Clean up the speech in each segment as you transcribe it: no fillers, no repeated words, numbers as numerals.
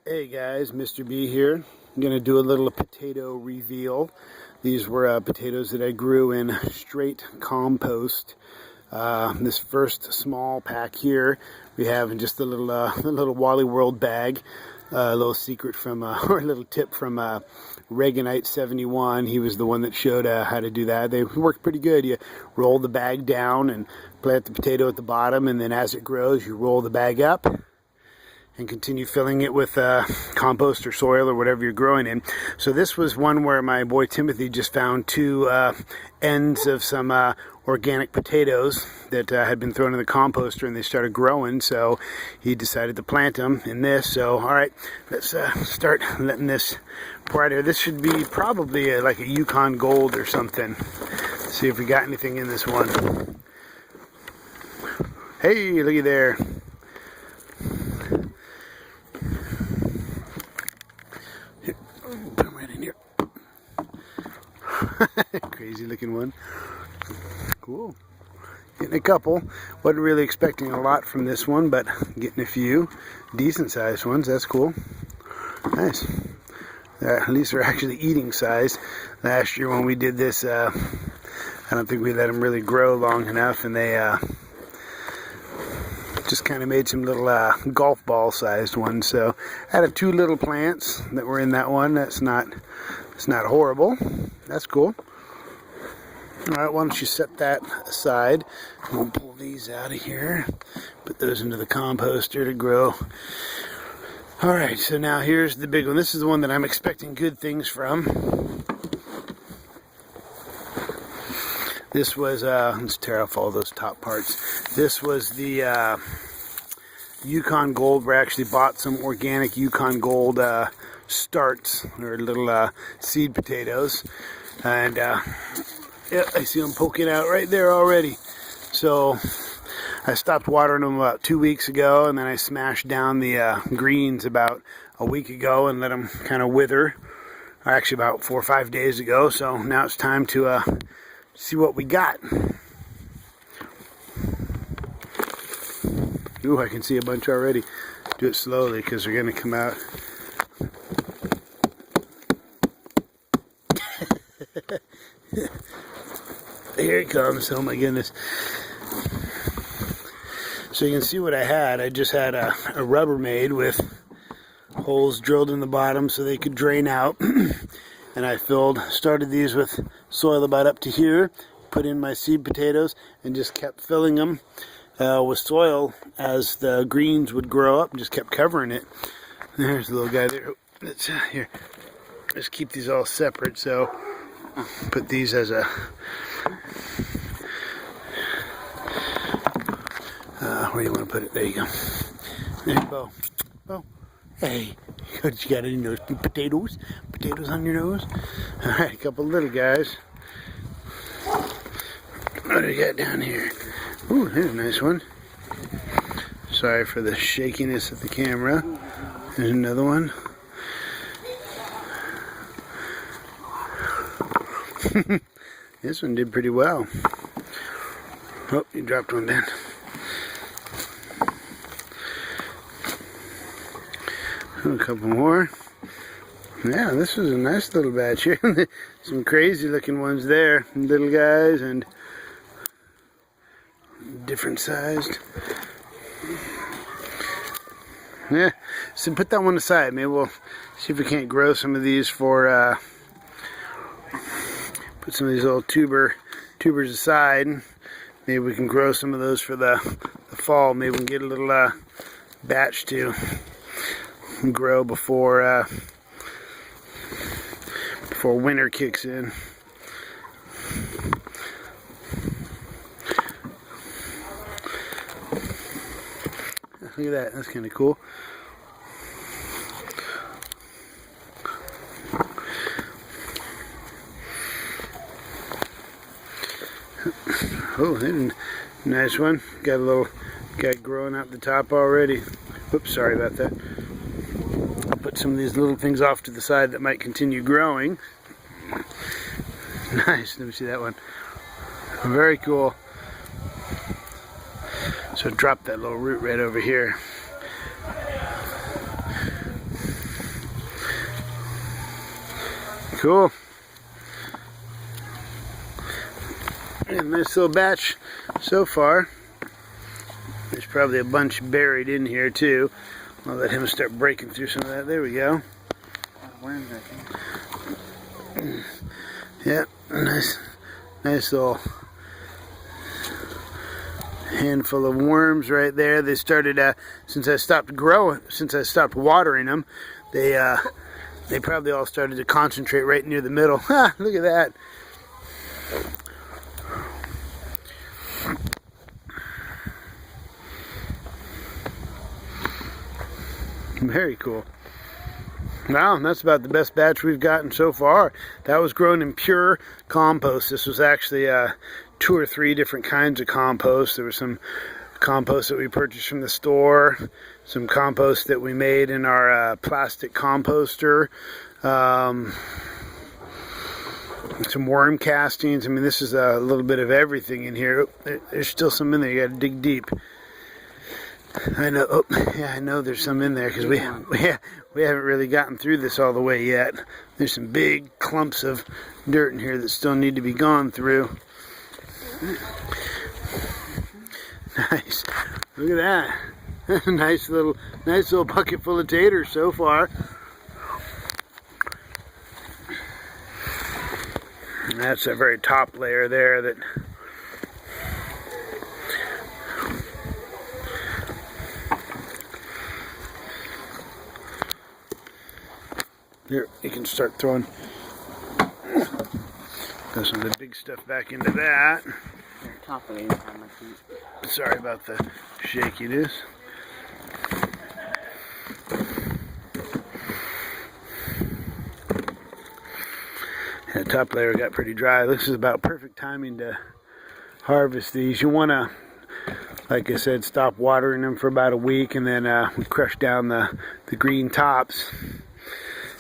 Hey guys, Mr. B here. I'm going to do a little potato reveal. These were potatoes that I grew in straight compost. This first small pack here, we have in just a little Wally World bag. A little secret from, or a little tip from Reaganite 71. He was the one that showed how to do that. They work pretty good. You roll the bag down and plant the potato at the bottom, and then as it grows, you roll the bag up and continue filling it with compost or soil or whatever you're growing in. So this was one where my boy Timothy just found two ends of some organic potatoes that had been thrown in the composter, and they started growing, so he decided to plant them in this. So alright, let's start letting this pour out here. This should be probably like a Yukon Gold or something. Let's see if we got anything in this one. Hey, looky there. Put them right in here. Crazy looking one. Cool. Getting a couple. Wasn't really expecting a lot from this one, but getting a few decent sized ones. That's cool. Nice. At least they're actually eating size. Last year when we did this, I don't think we let them really grow long enough, and they just kind of made some little golf ball sized ones. So out of two little plants that were in that one, it's not horrible. That's cool. Alright, why don't you set that aside. We'll pull these out of here, put those into the composter to grow. Alright, so now here's the big one. This is the one that I'm expecting good things from. This was, let's tear off all those top parts. This was the Yukon Gold. We actually bought some organic Yukon Gold starts, or little seed potatoes. And yeah, I see them poking out right there already. So I stopped watering them about 2 weeks ago, and then I smashed down the greens about a week ago and let them kind of wither. Or actually about 4 or 5 days ago. So now it's time to see what we got. Ooh, I can see a bunch already. Do it slowly because they're going to come out. Here it comes. Oh my goodness. So you can see what I had. I just had a Rubbermaid with holes drilled in the bottom so they could drain out. And I started these with soil about up to here, put in my seed potatoes, and just kept filling them with soil as the greens would grow up, and just kept covering it. There's the little guy there. Let's here. Let's keep these all separate. So put these as a where do you want to put it? There you go. There you go. Oh, hey, you got any nose potatoes? Potatoes on your nose? All right, a couple little guys. What do we got down here? Ooh, there's a nice one. Sorry for the shakiness of the camera. There's another one. This one did pretty well. Oh, you dropped one down. A couple more. Yeah, this was a nice little batch here. Some crazy looking ones there. Little guys and different sized. Yeah, so put that one aside. Maybe we'll see if we can't grow some of these for, put some of these little tubers aside. Maybe we can grow some of those for the fall. Maybe we can get a little batch to grow before winter kicks in. Look at that, that's kind of cool. Oh, there's a nice one. Got a little guy growing out the top already. Oops, sorry about that. I'll put some of these little things off to the side that might continue growing. Nice, let me see that one. Very cool. So drop that little root right over here. Cool. A nice little batch so far. There's probably a bunch buried in here too. I'll let him start breaking through some of that. There we go. Yeah, nice little handful of worms right there. They started since I stopped watering them. They probably all started to concentrate right near the middle. Ha! Look at that. Very cool. Wow, that's about the best batch we've gotten so far. That was grown in pure compost. This was actually 2 or 3 different kinds of compost. There was some compost that we purchased from the store, some compost that we made in our plastic composter, some worm castings. I mean, this is a little bit of everything in here. There's still some in there. You got to dig deep. I know. Oh, yeah, I know there's some in there because we haven't really gotten through this all the way yet. There's some big clumps of dirt in here that still need to be gone through. Nice. Look at that. nice little bucket full of taters so far. And that's a very top layer there that here, you can start throwing some of the big stuff back into that. Sorry about the shakiness. The top layer got pretty dry. This is about perfect timing to harvest these. You want to, like I said, stop watering them for about a week, and then we crush down the green tops.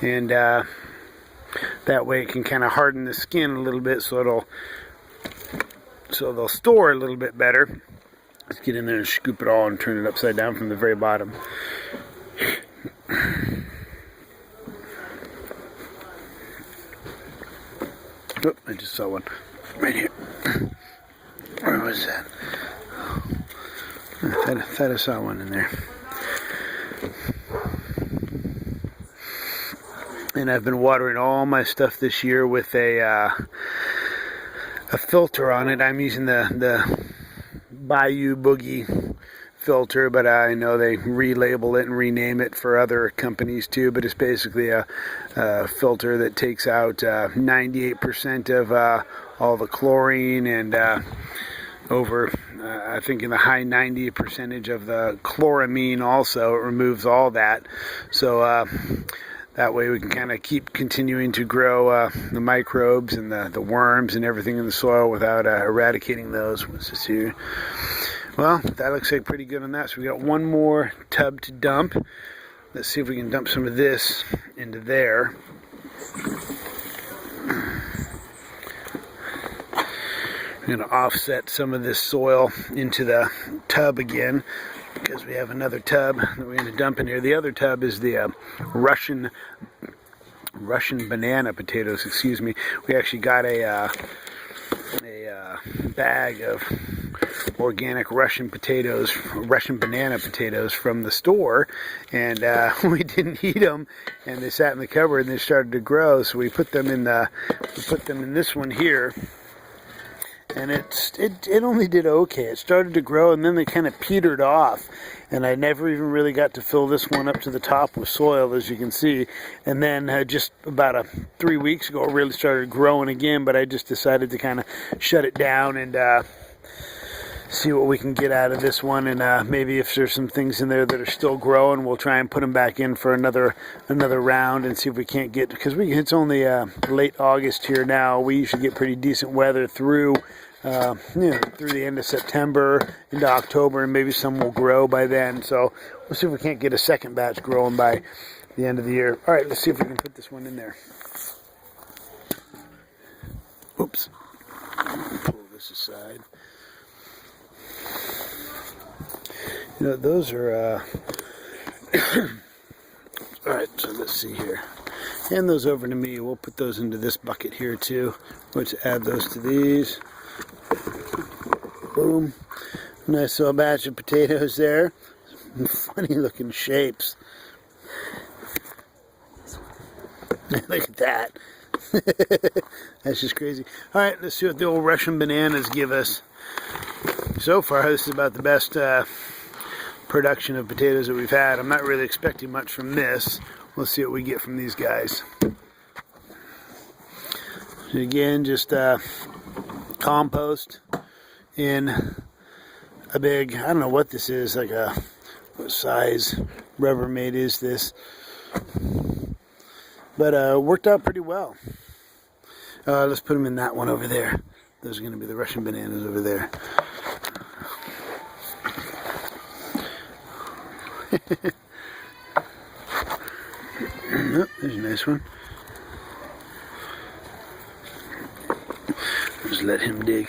And that way it can kind of harden the skin a little bit, so they'll store a little bit better. Let's get in there and scoop it all and turn it upside down from the very bottom. Oh, I just saw one right here. Where was that? I thought I saw one in there. And I've been watering all my stuff this year with a filter on it. I'm using the Bayou Boogie filter, but I know they relabel it and rename it for other companies too. But it's basically a filter that takes out 98% of all the chlorine and over I think in the high 90% of the chloramine also. It removes all that. So that way we can kind of keep continuing to grow the microbes and the worms and everything in the soil without eradicating those. What's this here? Well, that looks like pretty good on that. So we got one more tub to dump. Let's see if we can dump some of this into there. I'm going to offset some of this soil into the tub again, because we have another tub that we're going to dump in here. The other tub is the Russian banana potatoes. Excuse me. We actually got a bag of organic Russian banana potatoes from the store, and we didn't eat them, and they sat in the cupboard and they started to grow. So we put them in this one here. And it only did okay. It started to grow, and then they kind of petered off. And I never even really got to fill this one up to the top with soil, as you can see. And then just about 3 weeks ago, it really started growing again. But I just decided to kind of shut it down and see what we can get out of this one. And maybe if there's some things in there that are still growing, we'll try and put them back in for another round and see if we can't get, because it's only late August here now. We usually get pretty decent weather through through the end of September into October, and maybe some will grow by then. So we'll see if we can't get a second batch growing by the end of the year. All right, let's see if we can put this one in there. Oops. Pull this aside. You know, those are all right, so let's see here. Hand those over to me. We'll put those into this bucket here too. Let's add those to these. Boom. Nice little batch of potatoes there. Some funny looking shapes. Look at that. That's just crazy. Alright, let's see what the old Russian bananas give us. So far, this is about the best production of potatoes that we've had. I'm not really expecting much from this. We'll see what we get from these guys. And again, just compost in a big, I don't know what this is, like a, what size Rubbermaid is this? But worked out pretty well. Let's put them in that one over there. Those are going to be the Russian bananas over there. Oh, there's a nice one. Just let him dig.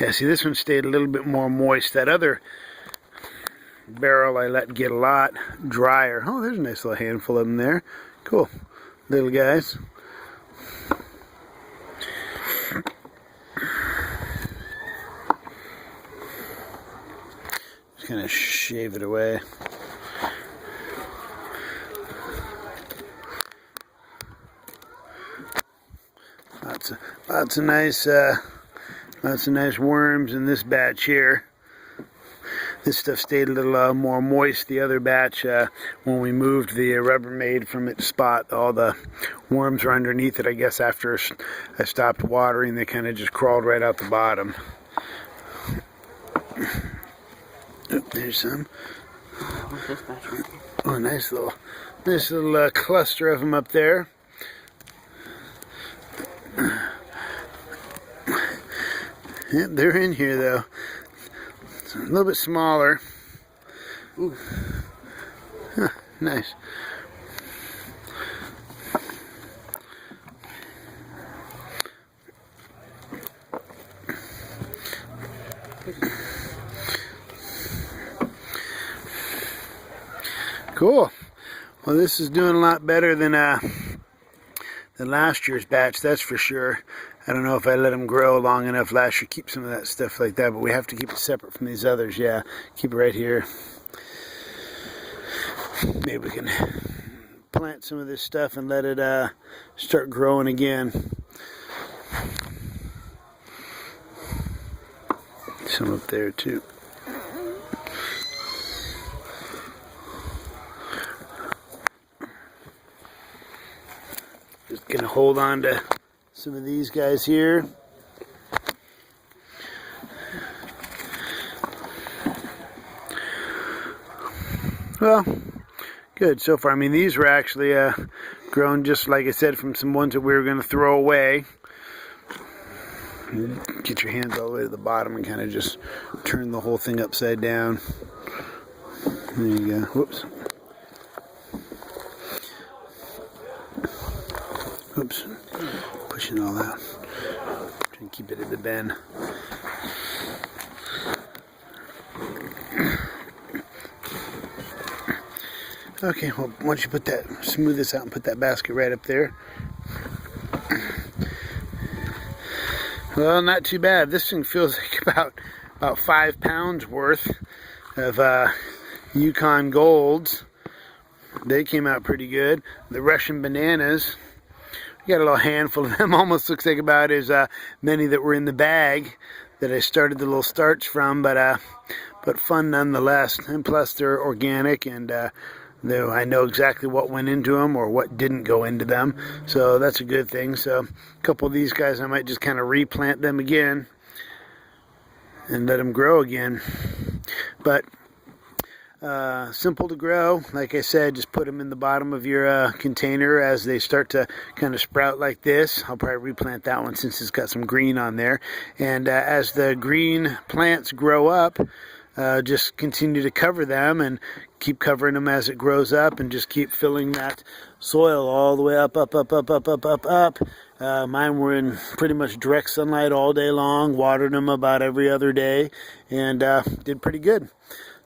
Yeah, see, this one stayed a little bit more moist. That other barrel I let get a lot drier. Oh, there's a nice little handful of them there. Cool. Little guys. Just kind of shave it away. Lots of nice worms in this batch here. This stuff stayed a little more moist. The other batch, when we moved the Rubbermaid from its spot, all the worms were underneath it. I guess after I stopped watering, they kind of just crawled right out the bottom. Oh, there's some. Oh, nice little cluster of them up there. Yep, they're in here though. It's a little bit smaller. Ooh. Huh, nice. Cool. Well, this is doing a lot better than last year's batch, that's for sure. I don't know if I let them grow long enough last year, keep some of that stuff like that, but we have to keep it separate from these others. Yeah, keep it right here. Maybe we can plant some of this stuff and let it start growing again. Some up there too. Just gonna hold on to some of these guys here. Well, good so far. I mean, these were actually grown just like I said from some ones that we were going to throw away. Get your hands all the way to the bottom and kind of just turn the whole thing upside down. There you go. Whoops. Oops, pushing all out. Trying to keep it at the bend. Okay, well, why don't you put that, smooth this out and put that basket right up there. Well, not too bad. This thing feels like about 5 pounds worth of Yukon Golds. They came out pretty good. The Russian bananas. Got a little handful of them. Almost looks like about as many that were in the bag that I started the little starts from, but fun nonetheless. And plus they're organic, and I know exactly what went into them or what didn't go into them, so that's a good thing. So a couple of these guys, I might just kind of replant them again and let them grow again. But simple to grow. Like I said, just put them in the bottom of your container as they start to kind of sprout like this. I'll probably replant that one since it's got some green on there. And as the green plants grow up, just continue to cover them and keep covering them as it grows up, and just keep filling that soil all the way up. Mine were in pretty much direct sunlight all day long, watered them about every other day, and did pretty good.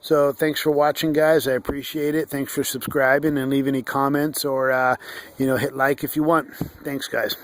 So thanks for watching, guys. I appreciate it. Thanks for subscribing, and leave any comments, or hit like if you want. Thanks, guys.